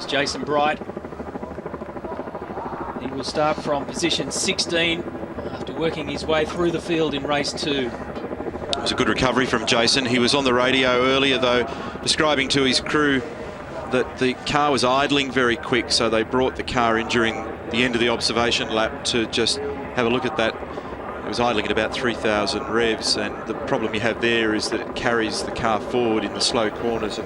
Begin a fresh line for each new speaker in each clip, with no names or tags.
is Jason Bright. He will start from position 16 after working his way through the field in race 2.
It was a good recovery from Jason. He was on the radio earlier, though, describing to his crew that the car was idling very quick, so they brought the car in during the end of the observation lap to just have a look at that. It was idling at about 3,000 revs, and the problem you have there is that it carries the car forward in the slow corners,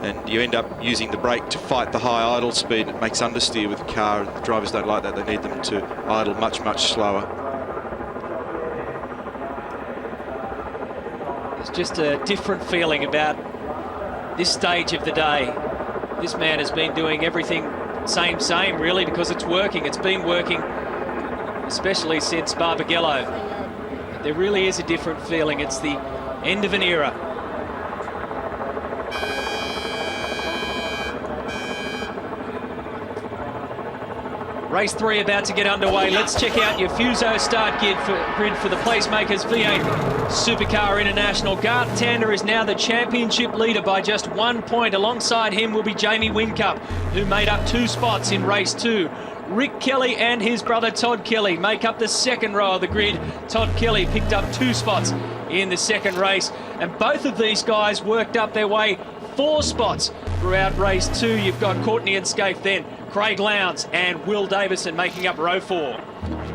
and you end up using the brake to fight the high idle speed. It makes understeer with the car, and the drivers don't like that. They need them to idle much, much slower.
It's just a different feeling about this stage of the day. This man has been doing everything same really, because it's working. It's been working, especially since Barbagallo. There really is a different feeling. It's the end of an era. Race 3 about to get underway. Let's check out your Fuso start grid for the Placemakers V8 Supercar International. Garth Tander is now the championship leader by just 1 point. Alongside him will be Jamie Whincup, who made up 2 spots in race 2. Rick Kelly and his brother Todd Kelly make up the second row of the grid. Todd Kelly picked up 2 spots in the second race, and both of these guys worked up their way 4 spots throughout race 2. You've got Courtney and Scaife, then Craig Lowndes and Will Davison making up row 4.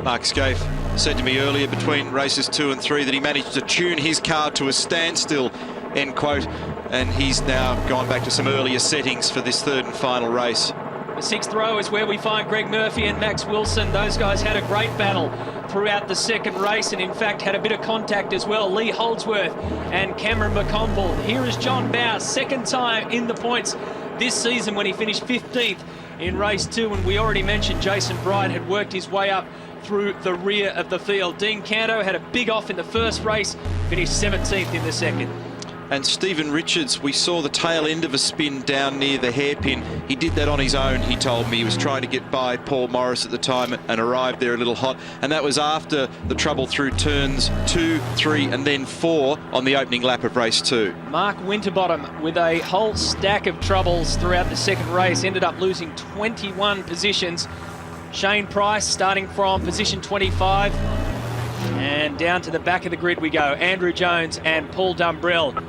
Mark Scaife said to me earlier between races 2 and 3 that he managed to tune his car to a standstill, end quote, and he's now gone back to some earlier settings for this 3rd and final race.
The 6th row is where we find Greg Murphy and Max Wilson. Those guys had a great battle throughout the second race, and in fact had a bit of contact as well. Lee Holdsworth and Cameron McConville. Here is John Bowe, second time in the points this season when he finished 15th in race 2, and we already mentioned Jason Bright had worked his way up through the rear of the field. Dean Canto had a big off in the first race, finished 17th in the second.
And Stephen Richards, we saw the tail end of a spin down near the hairpin. He did that on his own, he told me. He was trying to get by Paul Morris at the time and arrived there a little hot. And that was after the trouble through turns 2, 3 and then 4 on the opening lap of race 2.
Mark Winterbottom, with a whole stack of troubles throughout the second race, ended up losing 21 positions. Shane Price starting from position 25. And down to the back of the grid we go. Andrew Jones and Paul Dumbrell,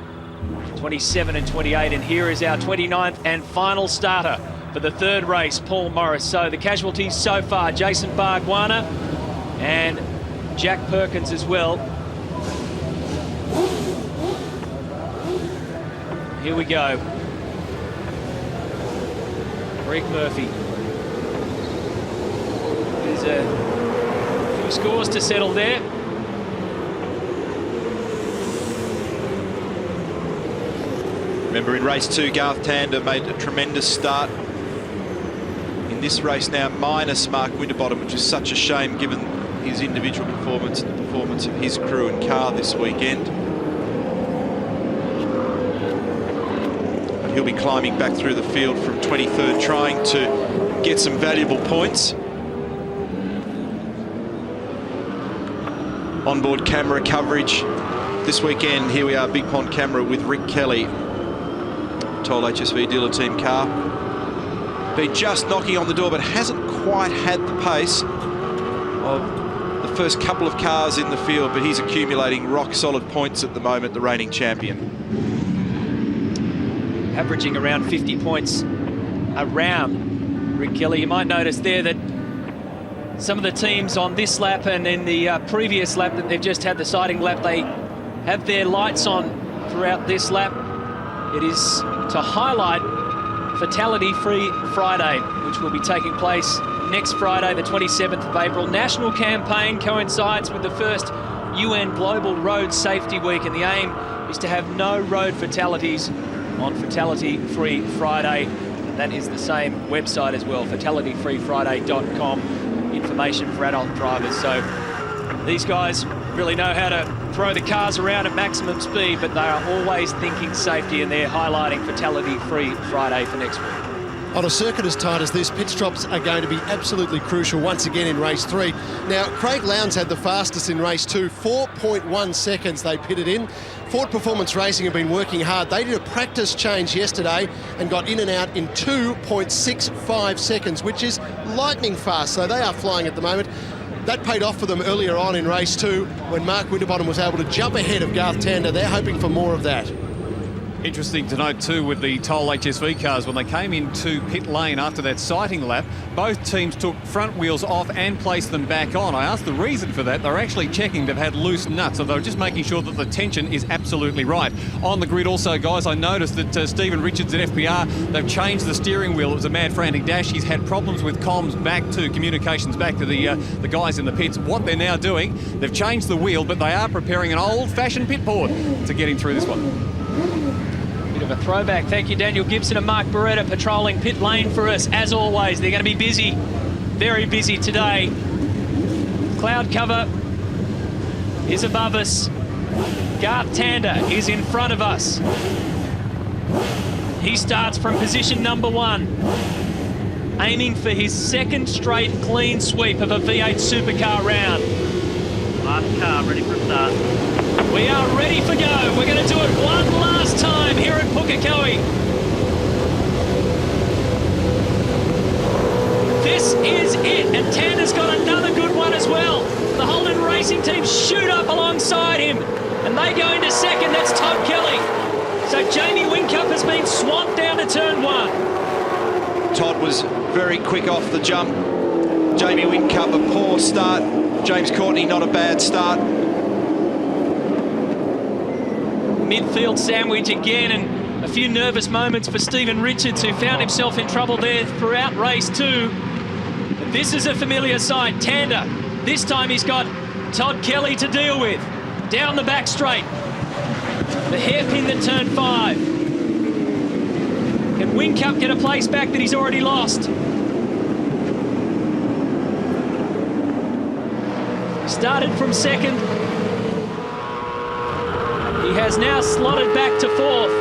27 and 28, and here is our 29th and final starter for the 3rd race, Paul Morris. So the casualties so far, Jason Bargwanna and Jack Perkins as well. Here we go. Greg Murphy. There's a few scores to settle there.
Remember, in race 2, Garth Tander made a tremendous start. In this race now, minus Mark Winterbottom, which is such a shame given his individual performance and the performance of his crew and car this weekend. But he'll be climbing back through the field from 23rd, trying to get some valuable points. Onboard camera coverage this weekend. Here we are, Big Pond camera with Rick Kelly. Toll HSV dealer team car. Been just knocking on the door, but hasn't quite had the pace of the first couple of cars in the field, but he's accumulating rock solid points at the moment, the reigning champion.
Averaging around 50 points around Rick Kelly. You might notice there that some of the teams on this lap and in the previous lap that they've just had, the sighting lap, they have their lights on throughout this lap. It is to highlight Fatality Free Friday, which will be taking place next Friday, the 27th of April. National campaign coincides with the first UN Global Road Safety Week, and the aim is to have no road fatalities on Fatality Free Friday. And that is the same website as well, fatalityfreefriday.com. Information for adult drivers. So these guys really know how to throw the cars around at maximum speed, but they are always thinking safety, and they're highlighting Fatality Free Friday for next week.
On a circuit as tight as this, pit stops are going to be absolutely crucial once again in race 3. Now, Craig Lowndes had the fastest in race 2, 4.1 seconds they pitted in. Ford Performance Racing have been working hard. They did a practice change yesterday and got in and out in 2.65 seconds, which is lightning fast, so they are flying at the moment. That paid off for them earlier on in race 2 when Mark Winterbottom was able to jump ahead of Garth Tander. They're hoping for more of that.
Interesting to note too with the Toll HSV cars, when they came into pit lane after that sighting lap, both teams took front wheels off and placed them back on. I asked the reason for that. They're actually checking they've had loose nuts, so they were just making sure that the tension is absolutely right. On the grid also, guys, I noticed that Stephen Richards at FPR, they've changed the steering wheel. It was a mad frantic dash. He's had problems with comms back to communications back to the guys in the pits. What they're now doing, they've changed the wheel, but they are preparing an old-fashioned pit board to get him through this one.
Bit of a throwback. Thank you, Daniel Gibson and Mark Beretta patrolling pit lane for us. As always, they're going to be busy, very busy today. Cloud cover is above us. Garth Tander is in front of us. He starts from position number 1, aiming for his second straight clean sweep of a V8 supercar round.
Last car ready for a start.
We are ready for go. We're going to do it one last time here at Pukekohe. This is it, and Tander's got another good one as well. The Holden Racing team shoot up alongside him, and they go into second. That's Todd Kelly. So Jamie Whincup has been swamped down to turn 1.
Todd was very quick off the jump. Jamie Whincup, a poor start. James Courtney, not a bad start.
Midfield sandwich again, and a few nervous moments for Stephen Richards, who found himself in trouble there throughout race 2. But this is a familiar sight. Tander, this time he's got Todd Kelly to deal with. Down the back straight. The hairpin at turn 5. Can Whincup get a place back that he's already lost? Started from second. He has now slotted back to 4th.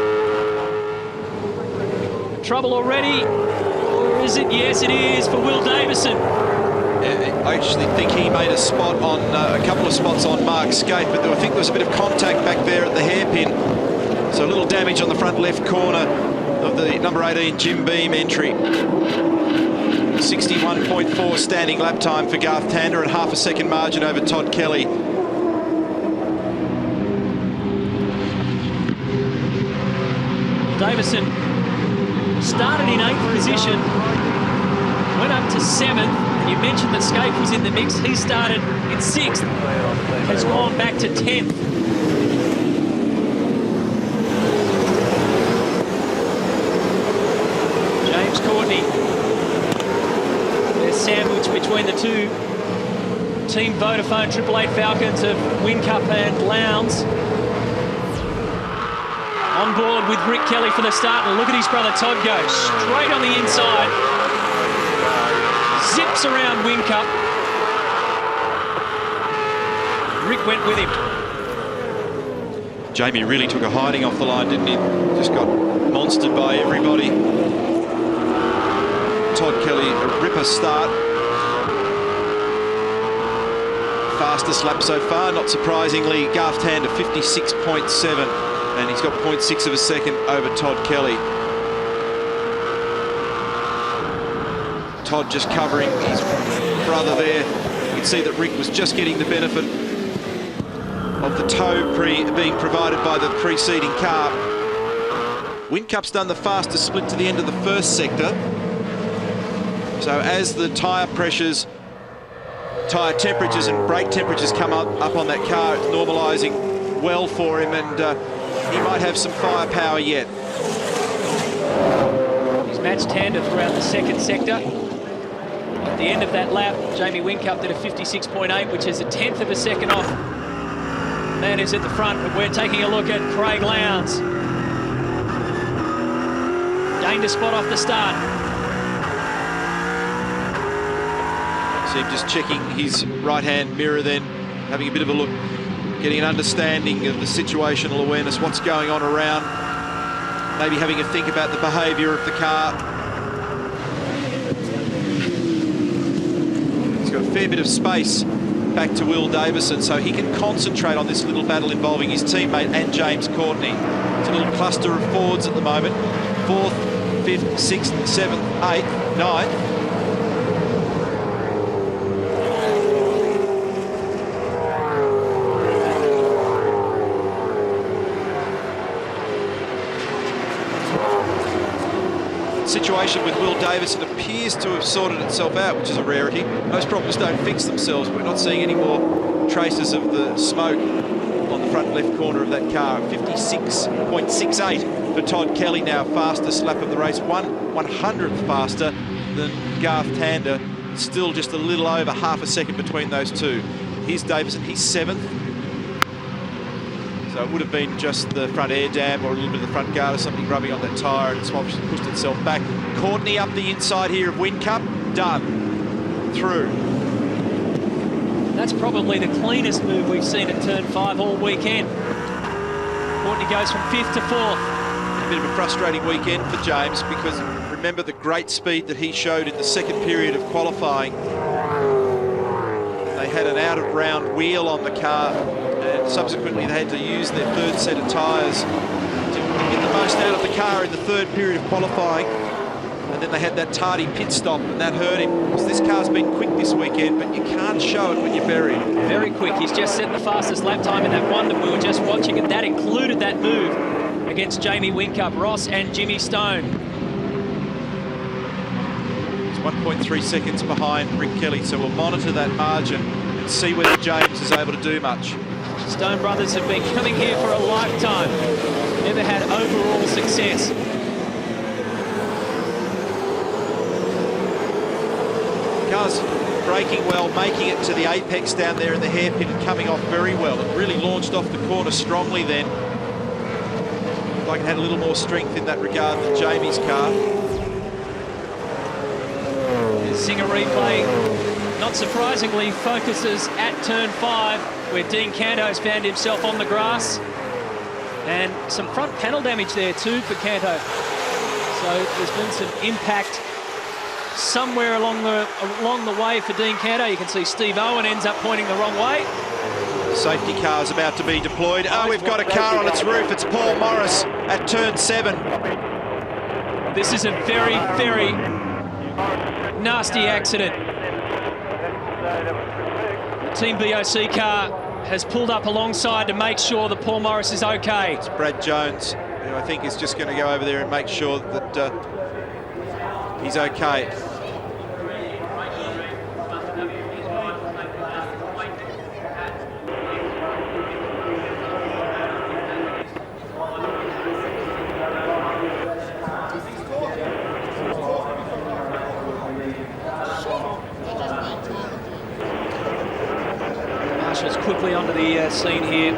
Trouble already, or is it? Yes, it is for Will Davison.
I actually think he made a spot on a couple of spots on Mark's skate, but I think there was a bit of contact back there at the hairpin. So a little damage on the front left corner of the number 18 Jim Beam entry. 61.4 standing lap time for Garth Tander and half a second margin over Todd Kelly.
Davison started in 8th position, went up to 7th. You mentioned that Scape was in the mix. He started in 6th, has gone back to 10th. James Courtney. There's sandwich between the two. Team Vodafone 888 Falcons of Whincup and Lowndes. On board with Rick Kelly for the start, and look at his brother Todd go straight on the inside. Zips around Whincup. Rick went with him.
Jamie really took a hiding off the line, didn't he? Just got monstered by everybody. Todd Kelly, a ripper start. Fastest lap so far, not surprisingly. Garth Tander, 56.7. And he's got 0.6 of a second over Todd Kelly. Todd just covering his brother there. You can see that Rick was just getting the benefit of the tow being provided by the preceding car. Whincup's done the fastest split to the end of the first sector. So as the tyre pressures, tyre temperatures and brake temperatures come up on that car, it's normalising well for him, and he might have some firepower yet.
He's matched Tander throughout the second sector. At the end of that lap, Jamie Whincup did a 56.8, which is a 1/10 of a second off. Man is at the front, but we're taking a look at Craig Lowndes. Gained a spot off the start.
See him just checking his right-hand mirror then, having a bit of a look, getting an understanding of the situational awareness, what's going on around, maybe having a think about the behaviour of the car. He's got a fair bit of space back to Will Davison, so he can concentrate on this little battle involving his teammate and James Courtney. It's a little cluster of Fords at the moment. 4th, 5th, 6th, 7th, 8th, 9th. Situation with Will Davison appears to have sorted itself out, which is a rarity. Most problems don't fix themselves. We're not seeing any more traces of the smoke on the front left corner of that car. 56.68 for Todd Kelly now, fastest lap of the race. 1/100th faster than Garth Tander. Still just a little over half a second between those two. Here's Davison, he's 7th. So it would have been just the front air dam or a little bit of the front guard or something rubbing on that tyre, and it's obviously pushed itself back. Courtney up the inside here of Whincup. Done. Through.
That's probably the cleanest move we've seen at turn 5 all weekend. Courtney goes from 5th to 4th.
A bit of a frustrating weekend for James, because remember the great speed that he showed in the second period of qualifying. They had an out-of-round wheel on the car, and subsequently they had to use their 3rd set of tyres to get the most out of the car in the 3rd period of qualifying. And then they had that tardy pit stop, and that hurt him, because this car's been quick this weekend, but you can't show it when you're buried.
Very quick. He's just set the fastest lap time in that one that we were just watching, and that included that move against Jamie Whincup, Ross and Jimmy Stone.
He's 1.3 seconds behind Rick Kelly, so we'll monitor that margin and see whether James is able to do much.
Stone brothers have been coming here for a lifetime. Never had overall success.
Car's braking well, making it to the apex down there in the hairpin and coming off very well. It really launched off the corner strongly then. Looked like it had a little more strength in that regard than Jamie's car.
The Singer replay, not surprisingly, focuses at turn 5, where Dean Canto's found himself on the grass. And some front panel damage there too for Canto. So there's been some impact somewhere along the way for Dean Canto. You can see Steve Owen ends up pointing the wrong way.
Safety car's about to be deployed. Oh, we've got a car on its roof. It's Paul Morris at turn 7.
This is a very, very nasty accident. The Team BOC car has pulled up alongside to make sure that Paul Morris is okay.
It's Brad Jones, who I think is just going to go over there and make sure that he's okay.
Marshall's quickly onto the scene here.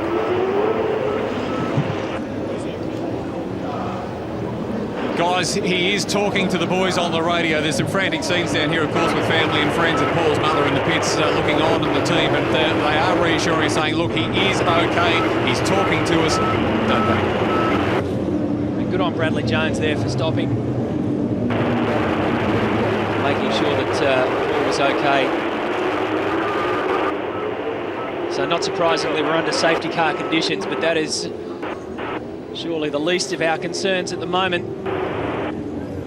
Guys, he is talking to the boys on the radio. There's some frantic scenes down here, of course, with family and friends and Paul's mother in the pits looking on and the team, but they are reassuring, saying, look, he is okay. He's talking to us. Don't panic.
And good on Bradley Jones there for stopping. Making sure that Paul was okay. So not surprisingly, we're under safety car conditions, but that is surely the least of our concerns at the moment.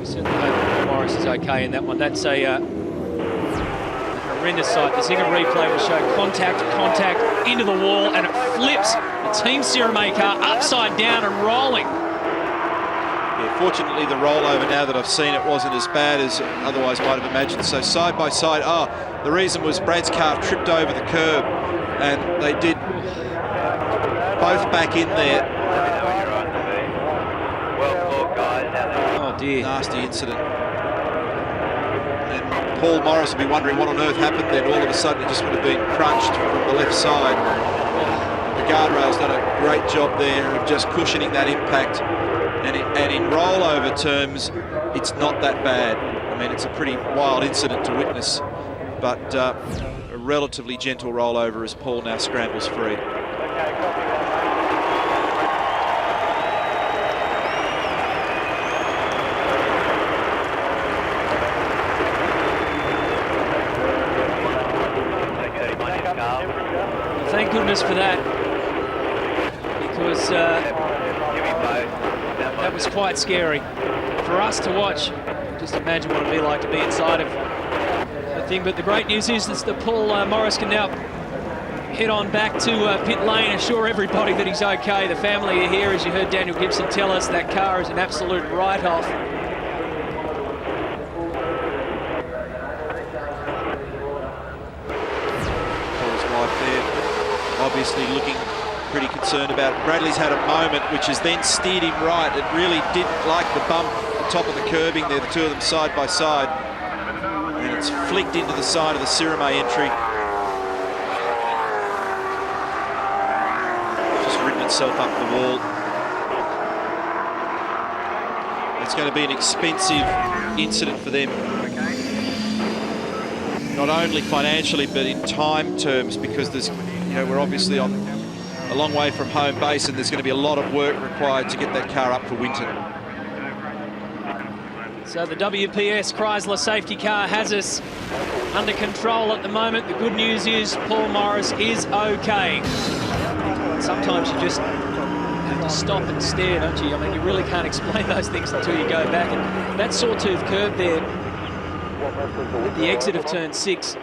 We certainly hope that Morris is okay in that one. That's a horrendous sight. The Zinger replay will show contact into the wall, and it flips the Team Cirame car upside down and rolling.
Yeah, fortunately, the rollover, now that I've seen it, wasn't as bad as otherwise might have imagined. So side by side, the reason was Brad's car tripped over the curb, and they did both back in there.
Oh dear.
Nasty incident. And Paul Morris will be wondering what on earth happened then. All of a sudden it just would have been crunched from the left side. The guardrail's done a great job there of just cushioning that impact. And in rollover terms, it's not that bad. I mean, it's a pretty wild incident to witness, but a relatively gentle rollover as Paul now scrambles free.
goodness for that, because that was quite scary for us to watch. Just imagine what it'd be like to be inside of the thing. But the great news is that Paul Morris can now head on back to pit lane, assure everybody that he's okay. The family are here, as you heard Daniel Gibson tell us. That car is an absolute write-off.
Paul's wife there, obviously looking pretty concerned about it. Bradley's had a moment which has then steered him right. It really didn't like the bump at the top of the curbing there, the two of them side by side. And it's flicked into the side of the Sirame entry. Just ridden itself up the wall. It's going to be an expensive incident for them. Not only financially, but in time terms, because there's, we're obviously on a long way from home base, and there's going to be a lot of work required to get that car up for Winton.
So the WPS Chrysler safety car has us under control at the moment. The good news is Paul Morris is okay. Sometimes you just have to stop and stare, don't you? I mean, you really can't explain those things until you go back. And that sawtooth curve there at the exit of turn 6,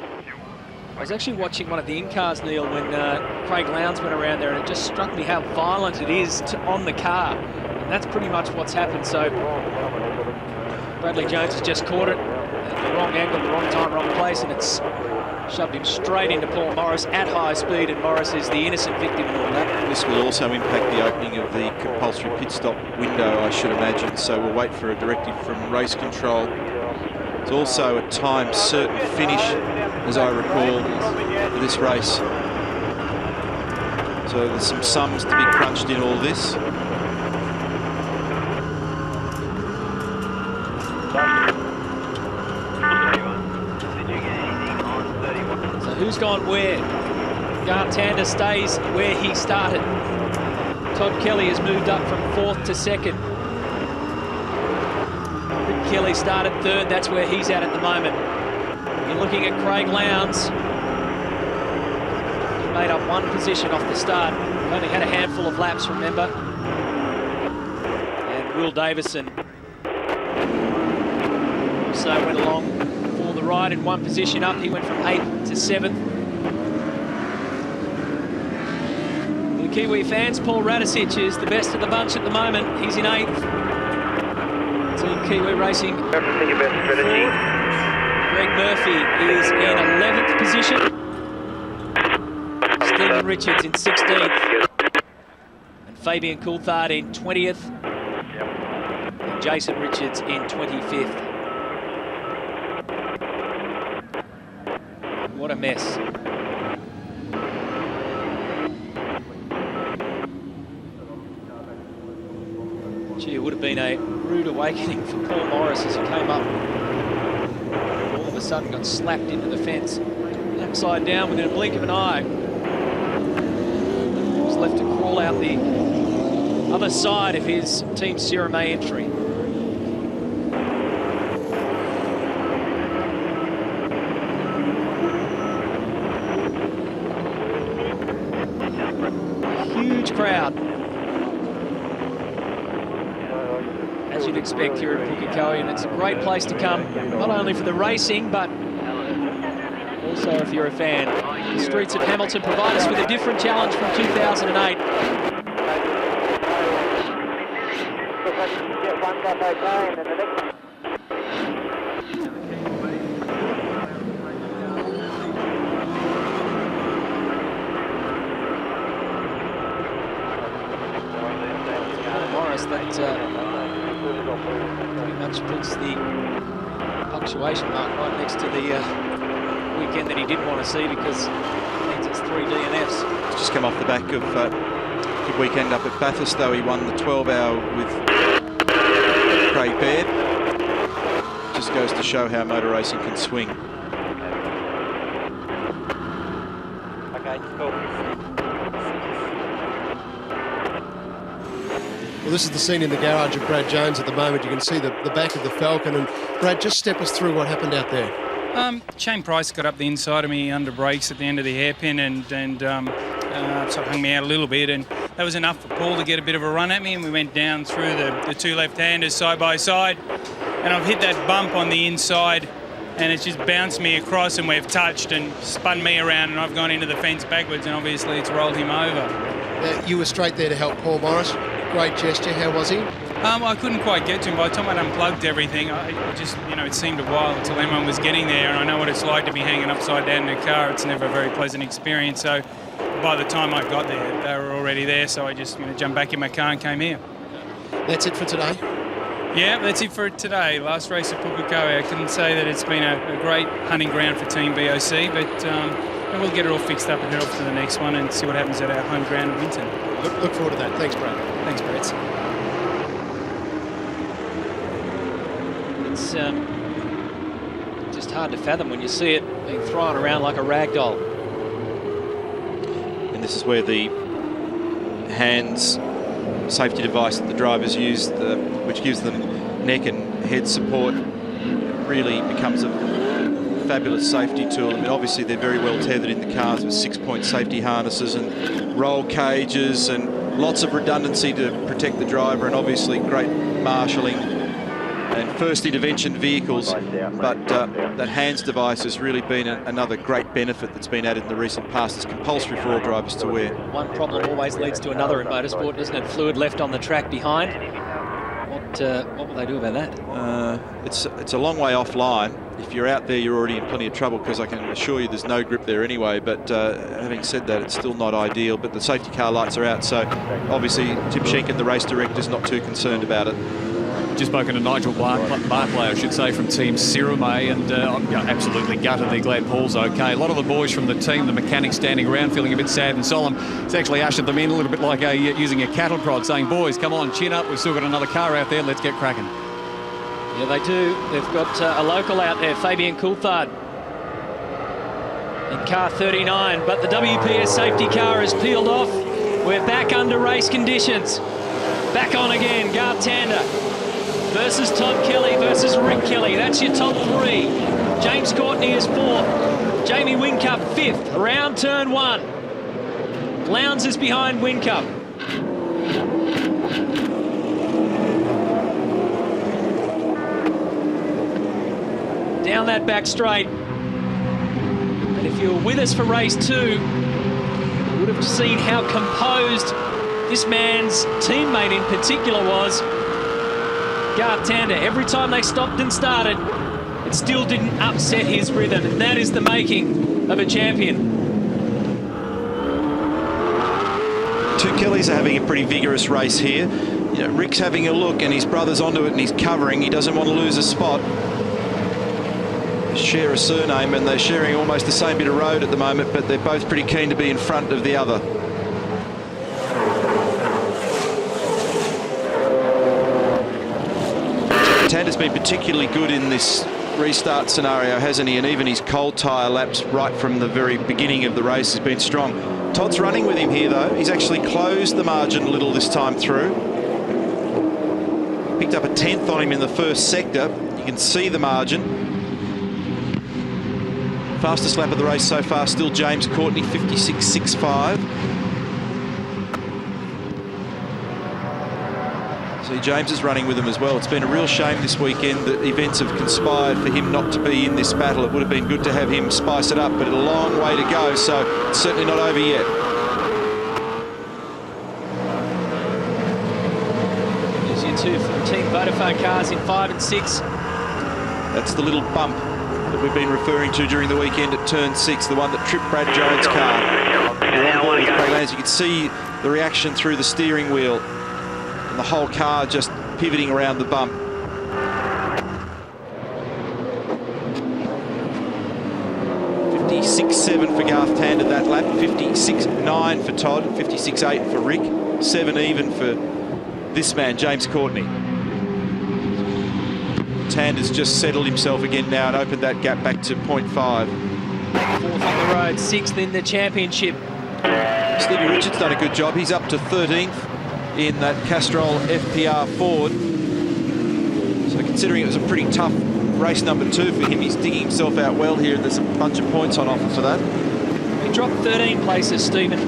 I was actually watching one of the in-cars, Neil, when Craig Lowndes went around there, and it just struck me how violent it is on the car. And that's pretty much what's happened. So Bradley Jones has just caught it at the wrong angle, the wrong time, wrong place, and it's shoved him straight into Paul Morris at high speed, and Morris is the innocent victim in all that.
This will also impact the opening of the compulsory pit stop window, I should imagine, so we'll wait for a directive from race control. It's also a time certain finish, as I recall, for this race. So there's some sums to be crunched in all this.
So who's gone where? Gartander stays where he started. Todd Kelly has moved up from 4th to 2nd. Rick Kelly started 3rd, that's where he's at the moment. You're looking at Craig Lowndes. He made up 1 position off the start. Only had a handful of laps, remember. And Will Davison also went along for the ride in 1 position up. He went from 8th to 7th. The Kiwi fans, Paul Radicic is the best of the bunch at the moment. He's in 8th. Team Kiwi Racing. Greg Murphy is in 11th position. Stephen Richards in 16th. And Fabian Coulthard in 20th. And Jason Richards in 25th. What a mess. Gee, it would have been a rude awakening for Paul Morris as he came up. All of a sudden got slapped into the fence, upside down within a blink of an eye. He was left to crawl out the other side of his Team Sirame entry. Huge crowd, as you'd expect here at Pukekohe, and it's a great place to come, not only for the racing, but also if you're a fan. The streets of Hamilton provide us with a different challenge from 2008. Morris, that pretty much puts the punctuation mark right next to the weekend that he didn't want to see, because it means it's 3 DNFs.
It's just come off the back of a good weekend up at Bathurst, though. He won the 12-hour with Craig Baird. Just goes to show how motor racing can swing.
Okay, cool.
Well, this is the scene in the garage of Brad Jones at the moment. You can see the back of the Falcon. And Brad, just step us through what happened out there.
Shane Price got up the inside of me under brakes at the end of the hairpin, and sort of hung me out a little bit, and that was enough for Paul to get a bit of a run at me, and we went down through the two left-handers side by side, and I've hit that bump on the inside, and it's just bounced me across, and we've touched and spun me around, and I've gone into the fence backwards, and obviously it's rolled him over.
You were straight there to help Paul Morris. Great gesture. How was he?
I couldn't quite get to him. By the time I'd unplugged everything, I just, it seemed a while until anyone was getting there, and I know what it's like to be hanging upside down in a car. It's never a very pleasant experience. So by the time I got there, they were already there, so I just jumped back in my car and came here.
That's it for today?
Yeah, that's it for today. Last race at Pukekohe. I couldn't say that it's been a great hunting ground for Team BOC, but we'll get it all fixed up and head off to the next one and see what happens at our home ground in Winton.
Look forward to that. Thanks, Brad.
Thanks, Brett.
It's just hard to fathom when you see it being thrown around like a rag doll.
And this is where the hands safety device that the drivers use, which gives them neck and head support, really becomes a fabulous safety tool. I mean, obviously they're very well tethered in the cars with 6-point safety harnesses and roll cages and lots of redundancy to protect the driver, and obviously great marshalling and first intervention vehicles. But that hands device has really been another great benefit that's been added in the recent past. It's compulsory for all drivers to wear.
One problem always leads to another in motorsport, doesn't it? Fluid left on the track behind. What will they do about that?
It's a long way offline. If you're out there, you're already in plenty of trouble, because I can assure you there's no grip there anyway. But having said that, it's still not ideal. But the safety car lights are out, so obviously Tim Schenken, the race director, is not too concerned about it.
Just spoken to Nigel Barclay, I should say, from Team Sirome, and absolutely gutted. They're glad Paul's okay. A lot of the boys from the team, the mechanics, standing around feeling a bit sad and solemn. It's actually ushered them in a little bit like using a cattle prod, saying, boys, come on, chin up. We've still got another car out there. Let's get cracking.
Yeah, they do. They've got a local out there, Fabian Coulthard, in car 39. But the WPS safety car is peeled off. We're back under race conditions. Back on again, Garth Tander versus Todd Kelly versus Rick Kelly. That's your top three. James Courtney is fourth. Jamie Whincup fifth. Around turn one. Lowndes is behind Whincup. Down that back straight. And if you were with us for race 2, you would have seen how composed this man's teammate in particular was. Garth Tander, every time they stopped and started, it still didn't upset his rhythm. And that is the making of a champion.
Two Kellys are having a pretty vigorous race here. Rick's having a look, and his brother's onto it, and he's covering. He doesn't want to lose a spot. They share a surname, and they're sharing almost the same bit of road at the moment, but they're both pretty keen to be in front of the other. Tander's been particularly good in this restart scenario, hasn't he? And even his cold tyre laps right from the very beginning of the race has been strong. Todd's running with him here, though. He's actually closed the margin a little this time through. Picked up a 10th on him in the first sector. You can see the margin. Fastest lap of the race so far, still James Courtney, 56.65. See, James is running with them as well. It's been a real shame this weekend that events have conspired for him not to be in this battle. It would have been good to have him spice it up, but a long way to go, so it's certainly not over yet.
There's your two from Team Vodafone cars in 5 and 6.
That's the little bump that we've been referring to during the weekend at turn 6, the one that tripped Brad Jones' car. We're on board with Craig Lowndes. You can see the reaction through the steering wheel, and the whole car just pivoting around the bump. .56.7 for Garth Tander that lap, 56.9 for Todd, 56.8 for Rick, 7 even for this man, James Courtney. Tander's just settled himself again now and opened that gap back to 0.5.
4th on the road, 6th in the championship.
Stevie Richards done a good job. He's up to 13th in that Castrol FPR Ford. So considering it was a pretty tough race number 2 for him, he's digging himself out well here, and there's a bunch of points on offer for that.
He dropped 13 places, Stephen.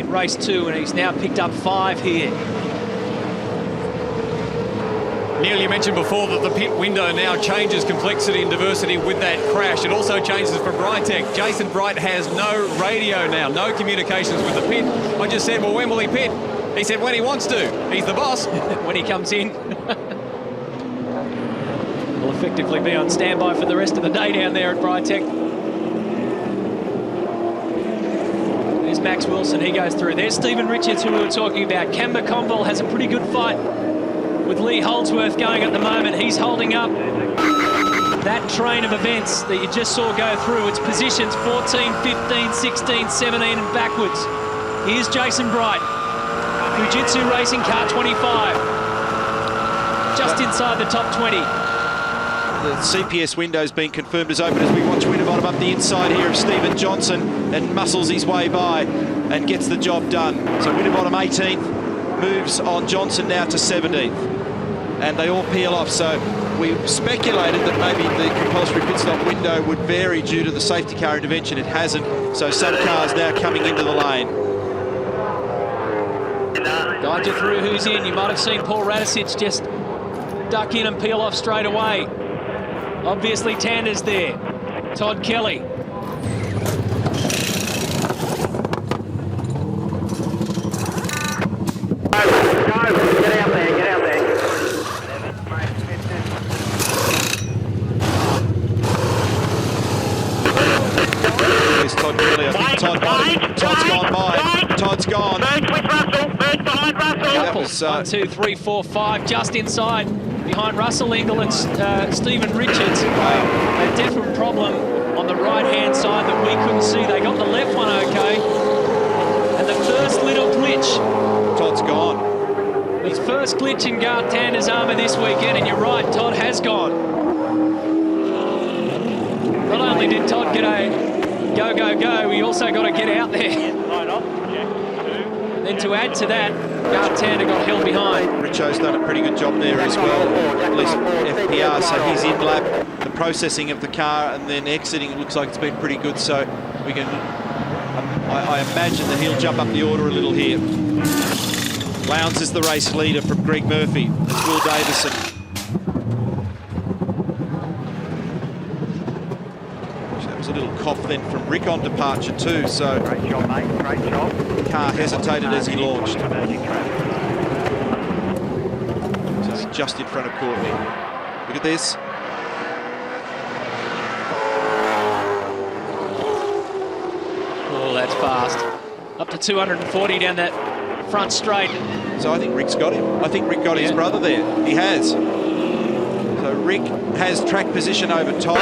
in race 2, and he's now picked up 5 here.
Neil, you mentioned before that the pit window now changes complexity and diversity with that crash. It also changes for Brightech. Jason Bright has no radio now, no communications with the pit. I just said, well, when will he pit? He said when he wants to. He's the boss.
When he comes in. Will effectively be on standby for the rest of the day down there at Brightech. There's Max Wilson, he goes through. There's Stephen Richards, who we were talking about. Kemba Conville has a pretty good fight with Lee Holdsworth going at the moment. He's holding up that train of events that you just saw go through. It's positions 14, 15, 16, 17 and backwards. Here's Jason Bright. Fujitsu Racing Car 25. Just inside the top 20.
The CPS window's been confirmed as open as we watch Winterbottom up the inside here of Stephen Johnson and muscles his way by and gets the job done. So Winterbottom 18th, moves on Johnson now to 17th. And they all peel off, so we speculated that maybe the compulsory pit stop window would vary due to the safety car intervention. It hasn't, so some cars now coming into the lane.
Guide you through who's in. You might have seen Paul Radicic just duck in and peel off straight away. Obviously Tander's there. Todd Kelly.
There's Todd Kelly. I think Todd's gone by. Todd's gone. That was
1, 2, 3, 4, 5, just inside behind Russell Ingall and Stephen Richards. A different problem on the right-hand side that we couldn't see. They got the left one okay. And the first little glitch.
Todd's gone.
His first glitch in Garth Tander's armour this weekend, and you're right, Todd has gone. Not only did Todd get a go, he also got to get out there. Then to add to that, Garth Tander got held behind.
Richo's done a pretty good job there as well, at least FPR, so he's in lap. The processing of the car and then exiting, it looks like it's been pretty good, so we can, I imagine that he'll jump up the order a little here. Lowndes is the race leader from Greg Murphy. It's Will Davison. That was a little cough then from Rick on departure too, so
Great job, mate. Great job.
the car hesitated as he launched. So he's just in front of Courtney. Look at this.
Oh, that's fast. Up to 240 down that front straight.
So I think Rick's got him. I think Rick got his brother there. He has. So Rick has track position over Todd.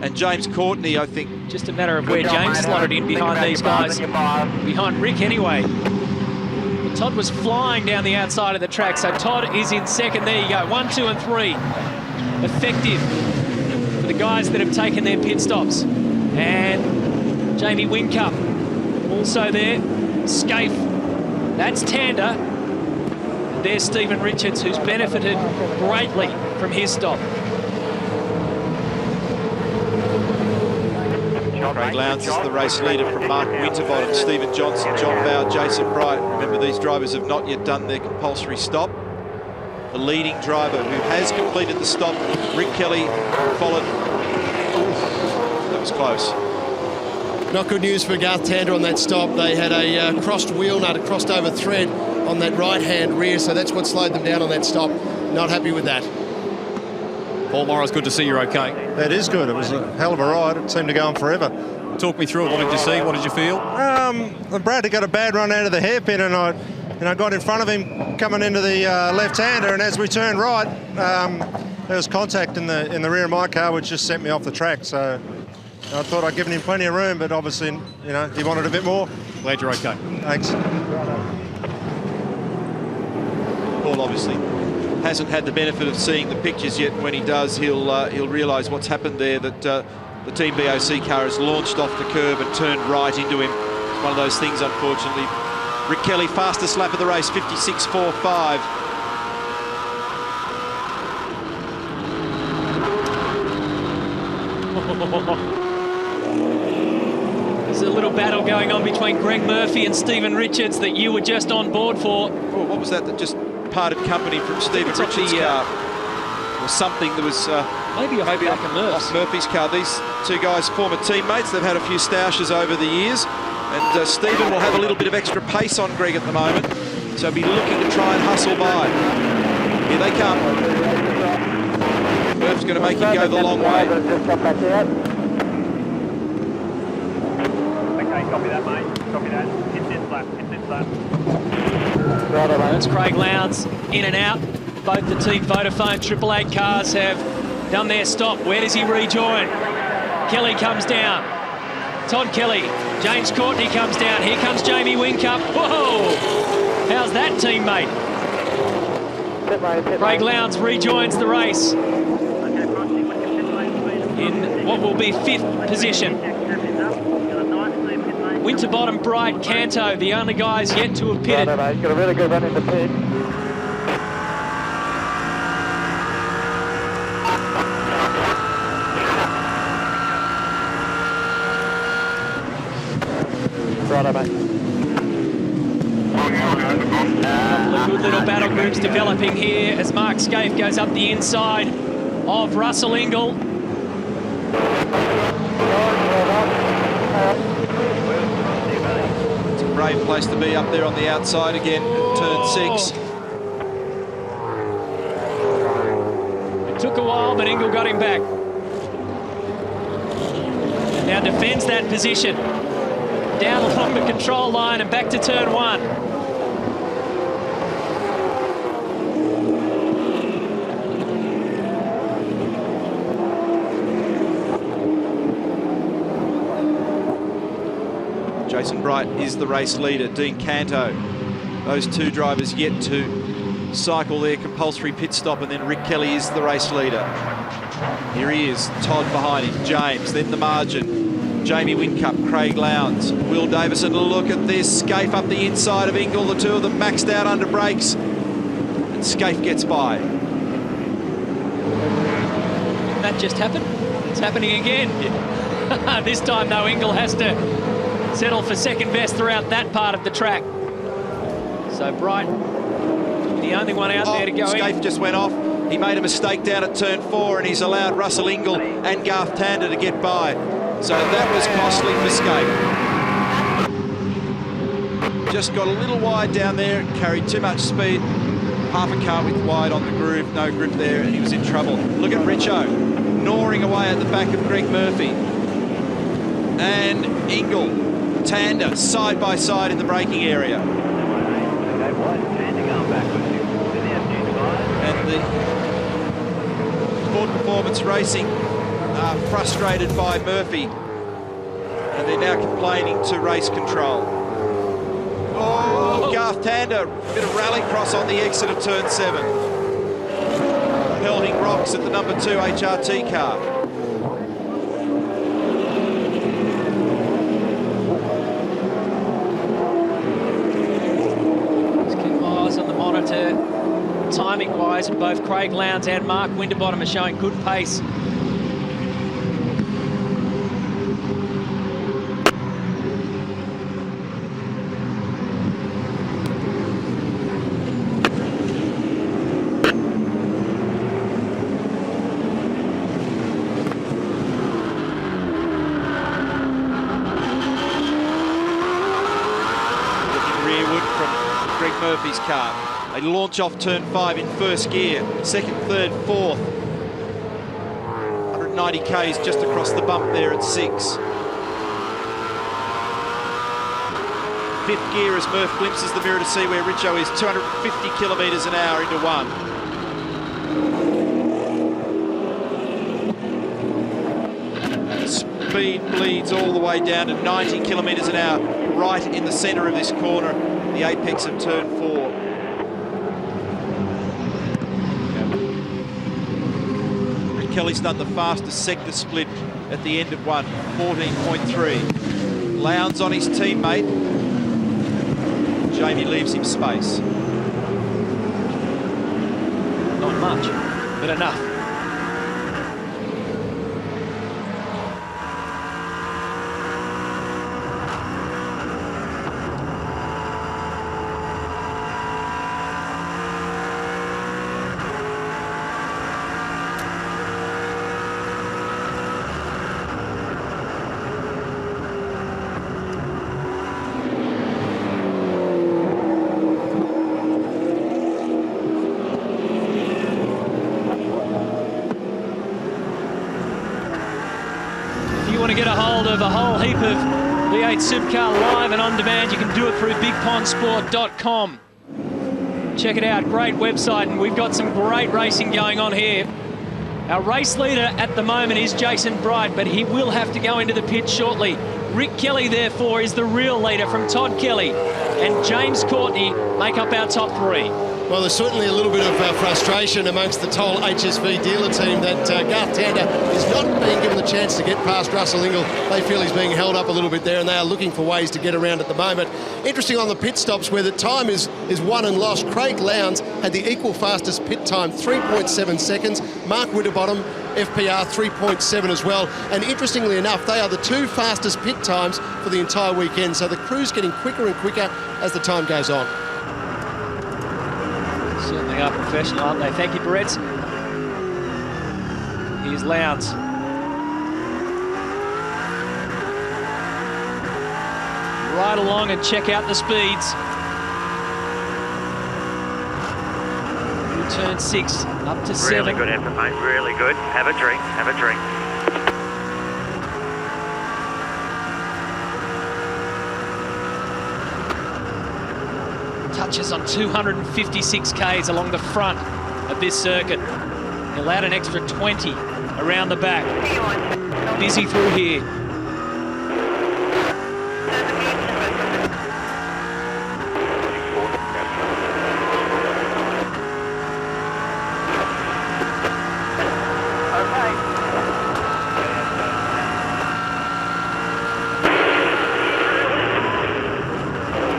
And James Courtney, I think.
Just a matter of where James slotted in behind these guys. Behind Rick anyway. But Todd was flying down the outside of the track, so Todd is in second. There you go, 1, 2 and 3. Effective for the guys that have taken their pit stops. And Jamie Whincup also there. Scaife, that's Tander. And there's Stephen Richards, who's benefited greatly from his stop.
Craig Lowndes is the race leader from Mark Winterbottom, Stephen Johnson, John Bowe, Jason Bright. Remember, these drivers have not yet done their compulsory stop. The leading driver who has completed the stop, Rick Kelly, followed. That was close.
Not good news for Garth Tander on that stop. They had a crossed wheel nut, a crossed over thread on that right-hand rear, so that's what slowed them down on that stop. Not happy with that.
Paul Morris, good to see you're okay.
That is good. It was a hell of a ride. It seemed to go on forever.
Talk me through it. What did you see? What did you feel?
Brad had got a bad run out of the hairpin, and I got in front of him coming into the left-hander, and as we turned right, there was contact in the rear of my car, which just sent me off the track. So I thought I'd given him plenty of room, but obviously, he wanted a bit more.
Glad you're okay.
Thanks.
Paul obviously hasn't had the benefit of seeing the pictures yet. When he does, he'll realise what's happened there, that the Team BOC car has launched off the curb and turned right into him. It's one of those things, unfortunately. Rick Kelly, fastest lap of the race, 56.45.
There's a little battle going on between Greg Murphy and Stephen Richards that you were just on board for.
Oh, what was that just parted company from Stephen Richards' car? Or something that was
maybe off
Murphy's car. These two guys, former teammates, they've had a few stoushes over the years, and Stephen will have a little bit of extra pace on Greg at the moment, so he'll be looking to try and hustle by. Here they come. Murph's going to make him go the long way.
Okay, copy that, mate. Copy that. Hit this lap. Hit this lap.
That's Craig Lowndes in and out. Both the Team Vodafone 888 cars have done their stop. Where does he rejoin? Kelly comes down. Todd Kelly. James Courtney comes down. Here comes Jamie Whincup. Whoa! How's that, teammate? Craig Lowndes rejoins the race in what will be 5th position. Winterbottom, Bright, Canto, the only guys yet to have pitted.
He's got a really good run in the pit.
Good little battle groups developing here as Mark Scaife goes up the inside of Russell Ingall.
It's a brave place to be up there on the outside again at turn 6.
It took a while, but Ingall got him back. Now defends that position. Down along the control line and back to turn 1.
Jason Bright is the race leader. Dean Canto. Those two drivers yet to cycle their compulsory pit stop, and then Rick Kelly is the race leader. Here he is, Todd behind him, James, then the margin. Jamie Whincup, Craig Lowndes, Will Davison. Look at this, Scaife up the inside of Ingall, the two of them maxed out under brakes, and Scaife gets by.
That just happened. It's happening again. This time, though, Ingall has to settle for second best throughout that part of the track. So Bright, the only one out there to go
Scaife
in.
just went off. He made a mistake down at turn 4, and he's allowed Russell Ingall and Garth Tander to get by. So that was costly for Scaife. Just got a little wide down there, carried too much speed. Half a car width wide on the groove, no grip there, and he was in trouble. Look at Richo, gnawing away at the back of Greg Murphy. And Ingall, Tander, side by side in the braking area. And the Ford Performance Racing are frustrated by Murphy, and they're now complaining to race control. Oh, Garth Tander, bit of rally cross on the exit of turn 7. Pelting rocks at the number 2 HRT car.
Timing-wise, and both Craig Lowndes and Mark Winterbottom are showing good pace.
Looking rearward from Greg Murphy's car. They launch off turn 5 in first gear, second, third, fourth. 190 k's just across the bump there at 6. Fifth gear as Murph glimpses the mirror to see where Richo is, 250 kilometres an hour into 1. Speed bleeds all the way down to 90 kilometres an hour, right in the centre of this corner, the apex of turn 4. Kelly's done the fastest sector split at the end of 1, 14.3. Lowndes on his teammate. Jamie leaves him space.
Not much, but enough. of a whole heap of V8 Supercar live and on demand. You can do it through bigpondsport.com. Check it out, great website, and we've got some great racing going on here. Our race leader at the moment is Jason Bright, but he will have to go into the pit shortly. Rick Kelly, therefore, is the real leader from Todd Kelly, and James Courtney make up our top three.
Well, there's certainly a little bit of frustration amongst the Toll HSV dealer team that Garth Tander is not being given the chance to get past Russell Ingall. They feel he's being held up a little bit there, and they are looking for ways to get around at the moment. Interesting on the pit stops where the time is won and lost. Craig Lowndes had the equal fastest pit time, 3.7 seconds. Mark Winterbottom, FPR, 3.7 as well. And interestingly enough, they are the two fastest pit times for the entire weekend. So the crew's getting quicker and quicker as the time goes on.
Certainly are professional, aren't they? Thank you, Brett. Here's Lowndes. Right along and check out the speeds. Turn 6, up to 7.
Really good effort, mate. Really good. Have a drink. Have a drink.
Touches on 256 Ks along the front of this circuit. He'll add an extra 20 around the back. Busy through here.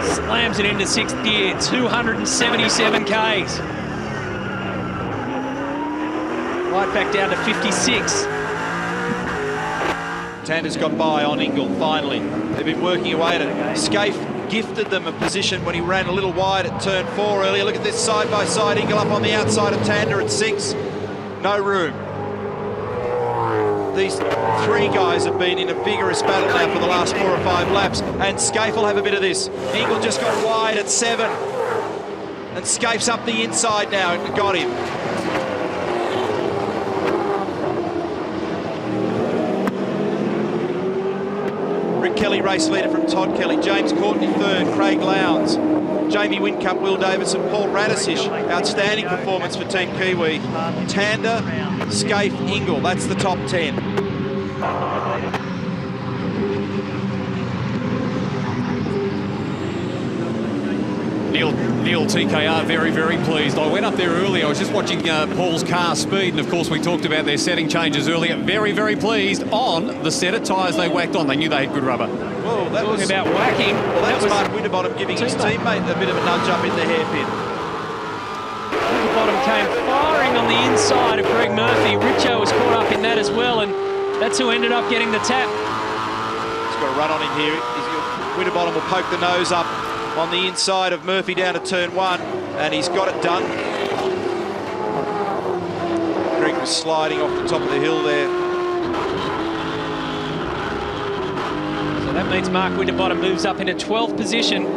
Slams it into 6th gear, 277 Ks. Right back down to 56.
Tander's got by on Ingall, finally. They've been working away at it. Scaife gifted them a position when he ran a little wide at turn 4 earlier. Look at this side-by-side. Ingall up on the outside of Tander at 6. No room. These three guys have been in a vigorous battle now for the last 4 or 5 laps, and Scaife will have a bit of this. Ingall just got wide at 7, and Scaife's up the inside now and got him. Rick Kelly, race leader from Todd Kelly. James Courtney, 3rd. Craig Lowndes. Jamie Whincup, Will Davidson, Paul Radisich. Outstanding performance for Team Kiwi. Tander, Scaife, Ingall. That's the top 10.
Neil TKR very, very pleased. I went up there earlier. I was just watching Paul's car speed, and of course we talked about their setting changes earlier. Very, very pleased on the set of tyres they whacked on. They knew they had good rubber.
Whoa, that
Talking
was
about whacking.
Well, that was Mark Winterbottom giving his teammate a bit of a nudge up in the hairpin.
Winterbottom came firing on the inside of Greg Murphy. Richo was caught up in that as well, and that's who ended up getting the tap.
He's got a run on him here. Winterbottom will poke the nose up on the inside of Murphy down to turn 1, and he's got it done. Greg was sliding off the top of the hill there.
So that means Mark Winterbottom moves up into 12th position.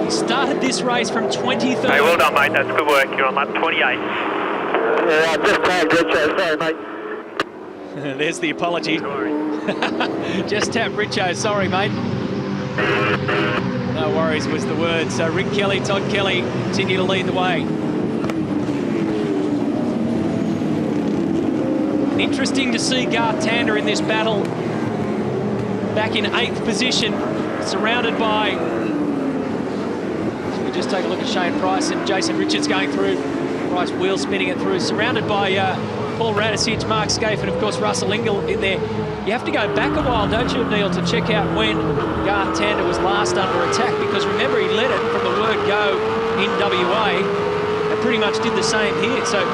He started this race from 23rd.
Hey, well done, mate. That's good work. You're on lap 28.
Yeah, I just tapped Richo. Sorry, mate.
There's the apology. Just tapped Richo. Sorry, mate. No worries was the word. So Rick Kelly, Todd Kelly continue to lead the way. Interesting to see Garth Tander in this battle. Back in 8th position, surrounded by... So we just take a look at Shane Price and Jason Richards going through. Price wheel spinning it through, surrounded by Paul Radisich, Mark Scaife, and of course Russell Ingall in there. You have to go back a while, don't you, Neil, to check out when Garth Tander was last under attack, because remember he led it from the word go in WA and pretty much did the same here. So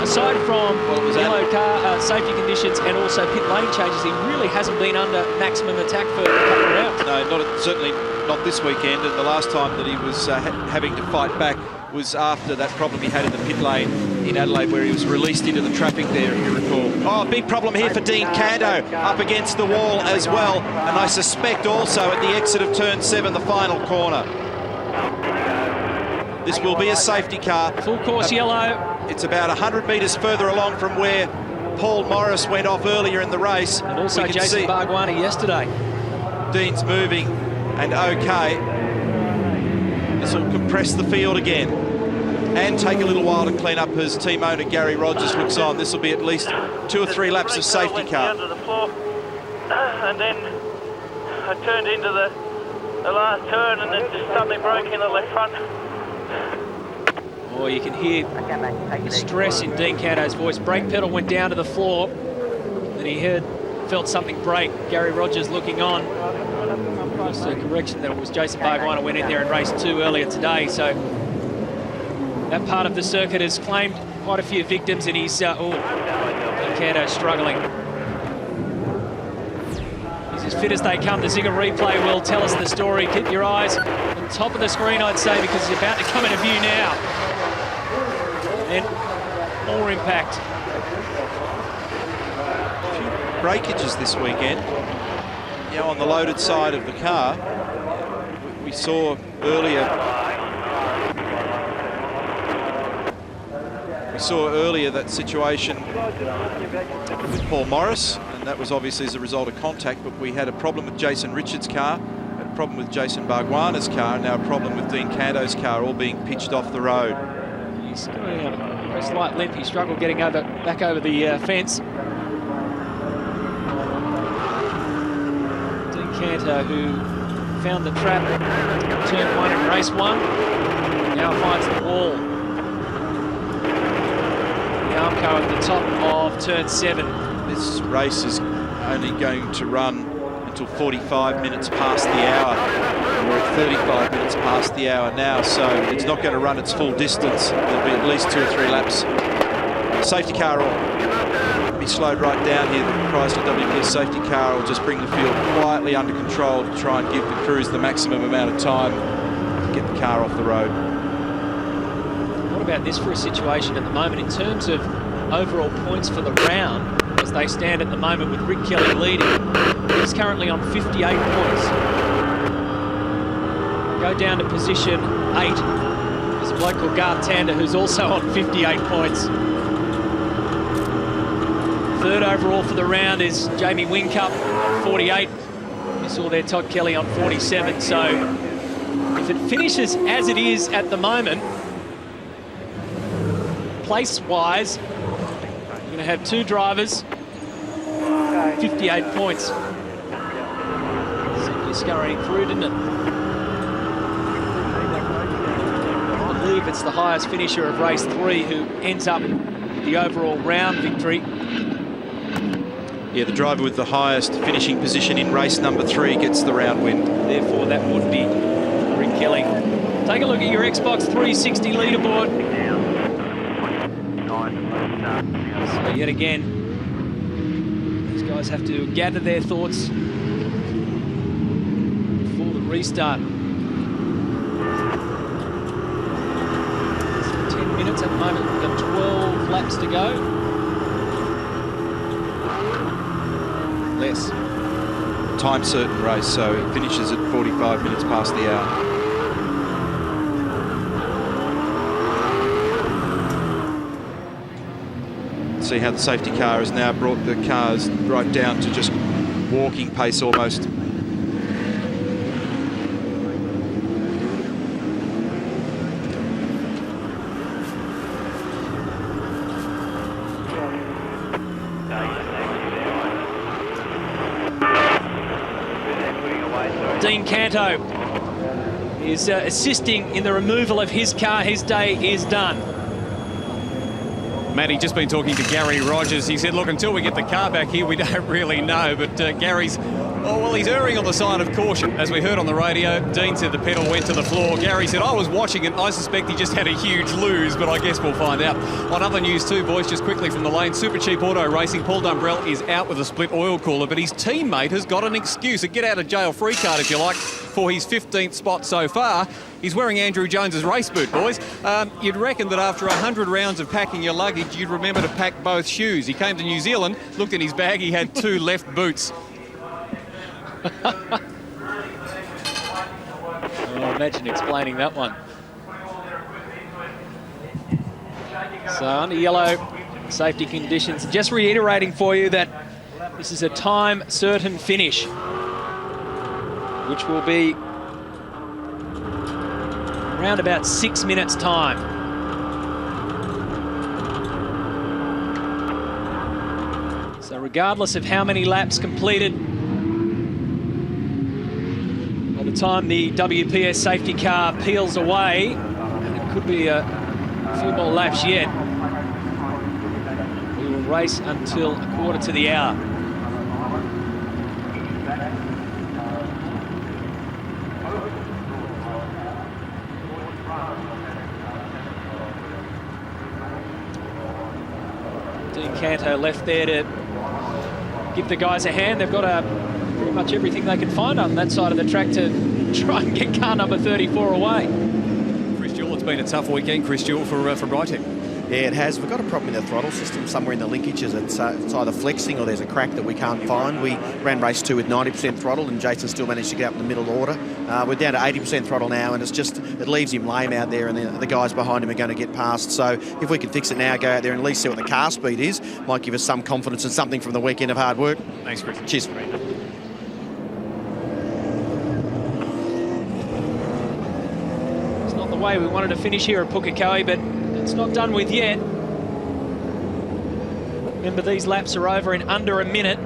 aside from yellow car safety conditions and also pit lane changes, he really hasn't been under maximum attack for a couple of rounds.
No, certainly not this weekend. And the last time that he was having to fight back was after that problem he had in the pit lane in Adelaide, where he was released into the traffic there, if you recall. Oh, big problem here for Dean Cando, up against the wall as well. And I suspect also at the exit of turn 7, the final corner. This will be a safety car.
Full course yellow.
It's about 100 metres further along from where Paul Morris went off earlier in the race.
And also
We can
Jason
see
Bargwanna yesterday.
Dean's moving and okay. This will compress the field again and take a little while to clean up as team owner Gary Rogers looks on. This will be at least 2 or 3 laps of safety car.
Down to the floor, and then I turned into the last turn and then just suddenly broke in the left front.
Oh, you can hear the stress in Dean Canto's voice. Brake pedal went down to the floor, and he felt something break. Gary Rogers looking on. Just a correction, that was Jason Bargwanna went in there in race 2 earlier today, so that part of the circuit has claimed quite a few victims, and he's, Dean Canto struggling. He's as fit as they come. The Zigger replay will tell us the story. Keep your eyes on the top of the screen, I'd say, because it's about to come into view now. And more impact.
Breakages this weekend. Now on the loaded side of the car, we saw earlier that situation with Paul Morris, and that was obviously as a result of contact, but we had a problem with Jason Richards' car, a problem with Jason Bargwanna's car, and now a problem with Dean Canto's car, all being pitched off the road.
He's going on a slight limp. He struggled getting back over the fence. Dean Canto, who found the trap turn 1 in race 1, now finds the wall. The Armco at the top of turn 7.
This race is only going to run until 45 minutes past the hour. We're at 35 minutes past the hour now, so it's not going to run its full distance. There'll be at least 2 or 3 laps. Safety car will be slowed right down here. The Chrysler WPS safety car will just bring the field quietly under control to try and give the crews the maximum amount of time to get the car off the road.
What about this for a situation at the moment in terms of overall points for the round, as they stand at the moment with Rick Kelly leading? He's currently on 58 points. Go down to position 8. There's a bloke called Garth Tander who's also on 58 points. Third overall for the round is Jamie Whincup on 48. You saw there Todd Kelly on 47. So if it finishes as it is at the moment, place-wise, you're going to have 2 drivers, 58 points. Simply scurrying through, didn't it? I believe it's the highest finisher of race 3 who ends up with the overall round victory.
Yeah, the driver with the highest finishing position in race number 3 gets the round win.
Therefore, that would be Rick Kelly. Take a look at your Xbox 360 leaderboard. So yet again, these guys have to gather their thoughts before the restart. 10 minutes at the moment, we've got 12 laps to go. Less.
Time certain race, so it finishes at 45 minutes past the hour. See how the safety car has now brought the cars right down to just walking pace almost.
Dean Canto is assisting in the removal of his car. His day is done.
Matty, just been talking to Gary Rogers. He said, look, until we get the car back here, we don't really know. But Gary's, he's erring on the side of caution. As we heard on the radio, Dean said the pedal went to the floor. Gary said, I was watching it. I suspect he just had a huge lose, but I guess we'll find out. On other news too, boys, just quickly from the lane, Super Cheap Auto Racing, Paul Dumbrell is out with a split oil cooler, but his teammate has got an excuse, a get-out-of-jail-free card, if you like, for his 15th spot so far. He's wearing Andrew Jones's race boot, boys. You'd reckon that after 100 rounds of packing your luggage, you'd remember to pack both shoes. He came to New Zealand, looked in his bag, he had 2 left boots.
Imagine explaining that one. So under yellow, safety conditions. Just reiterating for you that this is a time-certain finish, which will be around about 6 minutes' time. So regardless of how many laps completed, by the time the WPS safety car peels away, and it could be a few more laps yet, we will race until 1:15. Dean Canto left there to give the guys a hand. They've got pretty much everything they can find on that side of the track to try and get car number 34 away.
Chris Jewell, it's been a tough weekend, Chris Jewell, for Rytec.
Yeah, it has. We've got a problem in the throttle system somewhere in the linkages. It's either flexing or there's a crack that we can't find. We ran race 2 with 90% throttle and Jason still managed to get up in the middle order. We're down to 80% throttle now and it leaves him lame out there and the guys behind him are going to get past. So if we can fix it now, go out there and at least see what the car speed is, might give us some confidence and something from the weekend of hard work.
Thanks, Chris.
Cheers.
It's not the way we wanted to finish here at Pukekohe, but it's not done with yet. Remember, these laps are over in under a minute.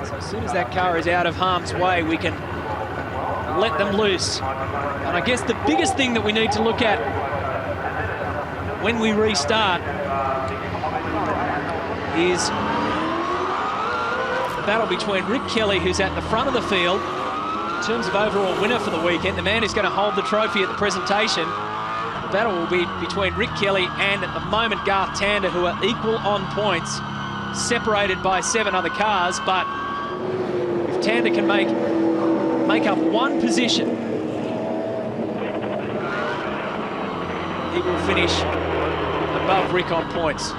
So as soon as that car is out of harm's way, we can let them loose. And I guess the biggest thing that we need to look at when we restart is the battle between Rick Kelly, who's at the front of the field in terms of overall winner for the weekend, the man who's going to hold the trophy at the presentation. The battle will be between Rick Kelly and, at the moment, Garth Tander, who are equal on points, separated by 7 other cars. But if Tander can make up one position, he will finish above Rick on points.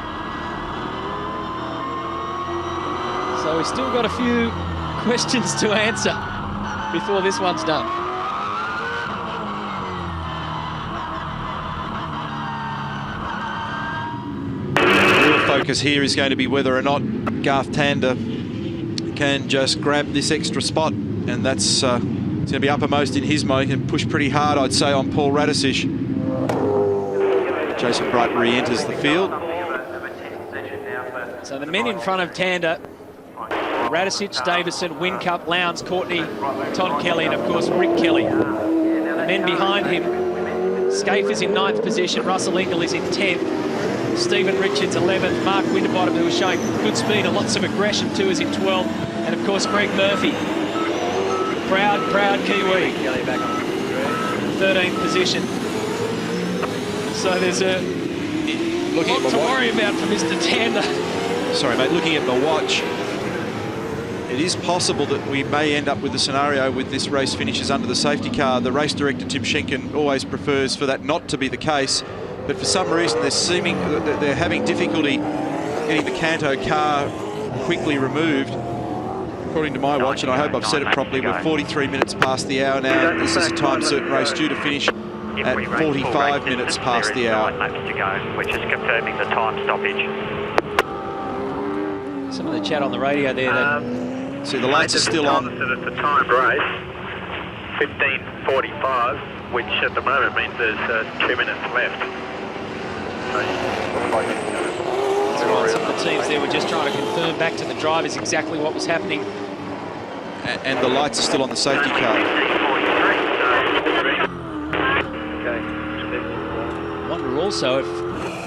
So we've still got a few questions to answer before this one's done.
Focus here is going to be whether or not Garth Tander can just grab this extra spot, and that's going to be uppermost in his mind and push pretty hard, I'd say, on Paul Radisich. Jason Bright re-enters the field.
So the men in front of Tander, Radisich, Davison, Whincup, Lowndes, Courtney, Todd Kelly, and of course Rick Kelly. The men behind him, Scaife is in 9th position, Russell Ingall is in 10th. Stephen Richards 11th, Mark Winterbottom, who was showing good speed and lots of aggression too, is in 12th, and of course Greg Murphy, proud Kiwi, 13th position. So there's a lot to worry about for Mr. Tander.
Sorry, mate, looking at the watch, it is possible that we may end up with a scenario with this race finishes under the safety car. The race director, Tim Schenken, always prefers for that not to be the case. But for some reason, they're having difficulty getting the Canto car quickly removed. According to my watch, and I hope I've said it properly, we're 43 minutes past the hour now. This is a time-certain race due to finish at 45 minutes past the hour.
Which is confirming the time stoppage.
Some of the chat on the radio there.
See, the lights are still on.
It's a timed race, 15:45, which at the moment means there's 2 minutes left.
Some of the teams there were just trying to confirm back to the drivers exactly what was happening.
And the lights are still on the safety car.
Wonder also if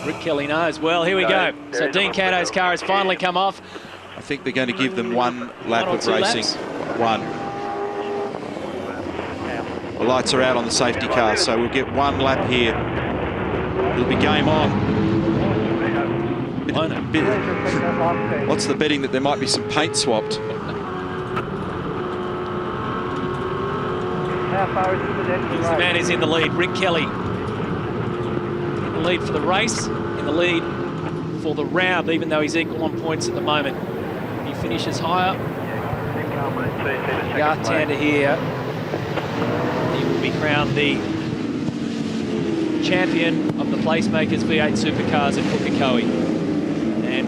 Rick Kelly knows. Well, here we go. So Dean Canto's car has finally come off.
I think they're going to give them one lap of racing. One. The lights are out on the safety car, so we'll get one lap here. It'll be game on. What's the betting that there might be some paint swapped?
Here's the man who's in the lead, Rick Kelly. In the lead for the race, in the lead for the round, even though he's equal on points at the moment. He finishes higher. Garth Tander here. He will be crowned the champion of the Placemakers V8 Supercars at Pukekohe. And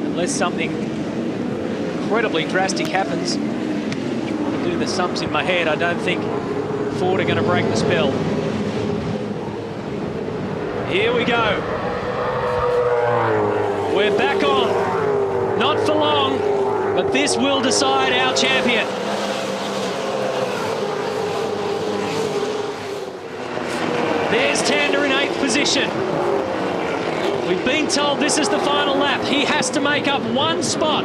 unless something incredibly drastic happens, trying to do the sums in my head, I don't think Ford are going to break the spell. Here we go. We're back on. Not for long, but this will decide our champion. There's Tander in 8th position. We've been told this is the final lap. He has to make up one spot,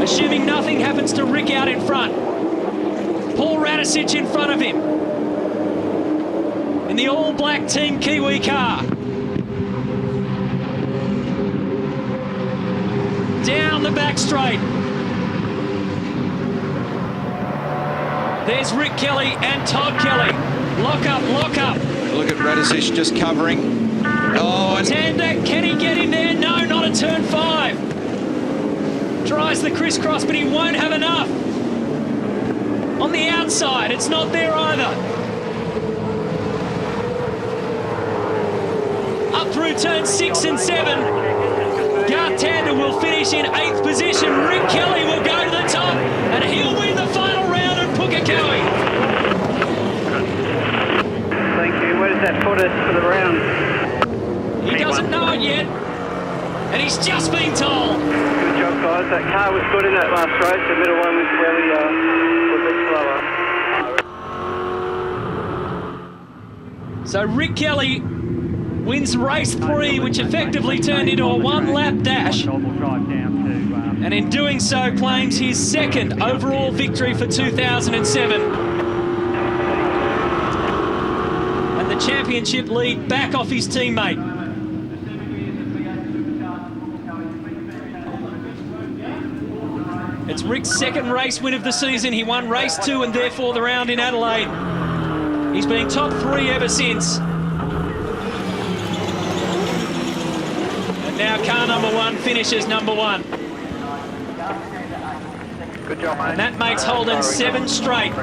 assuming nothing happens to Rick out in front. Paul Radicic in front of him in the all-black Team Kiwi car. Down the back straight. There's Rick Kelly and Todd Kelly. Lock up, lock up.
Look at Radicic just covering. Oh, and
Tander, can he get in there? No, not at turn 5. Tries the crisscross, but he won't have enough. On the outside, it's not there either. Up through turn 6 and 7. Garth Tander will finish in 8th position. Rick Kelly will go to the top, and he'll win the final round at Pukekohe.
Thank you. Where does that put us for the round?
He doesn't know it yet, and he's just been told.
Good job, guys. That car was good in that last race. The middle one was really a bit slower.
So Rick Kelly wins race 3, which effectively turned into a one-lap dash, and in doing so claims his 2nd overall victory for 2007. And the championship lead back off his teammate. It's Rick's 2nd race win of the season. He won race 2 and therefore the round in Adelaide. He's been top 3 ever since. And now car number 1 finishes number 1.
Good job, mate.
And that makes Holden 7 straight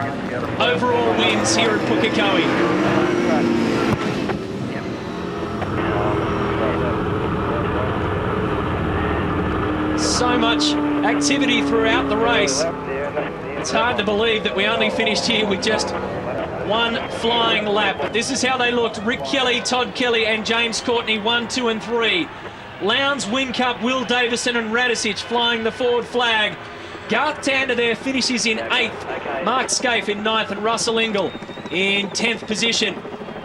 overall wins here at Pukekohe. So much activity throughout the race. It's hard to believe that we only finished here with just one flying lap. But this is how they looked. Rick Kelly, Todd Kelly and James Courtney 1, 2 and 3. Lowndes, Whincup, Will Davison and Radicic flying the Ford flag. Garth Tander there finishes in 8th. Mark Scaife in 9th and Russell Ingall in 10th position.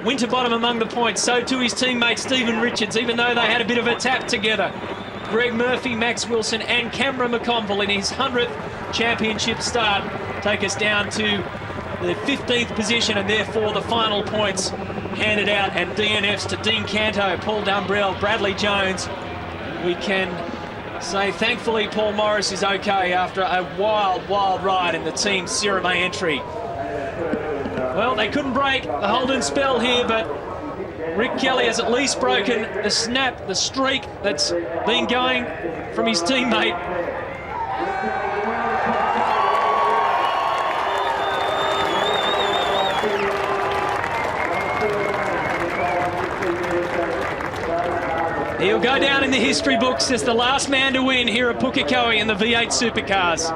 Winterbottom among the points, so too his teammate Stephen Richards, even though they had a bit of a tap together. Greg Murphy, Max Wilson and Cameron McConville in his 100th championship start take us down to the 15th position, and therefore the final points handed out, and DNFs to Dean Canto, Paul Dumbrell, Bradley Jones. We can say thankfully Paul Morris is okay after a wild ride in the Team Cirame entry. Well, they couldn't break the Holden spell here, but Rick Kelly has at least broken the snap, the streak that's been going from his teammate. He'll go down in the history books as the last man to win here at Pukekohe in the V8 Supercars.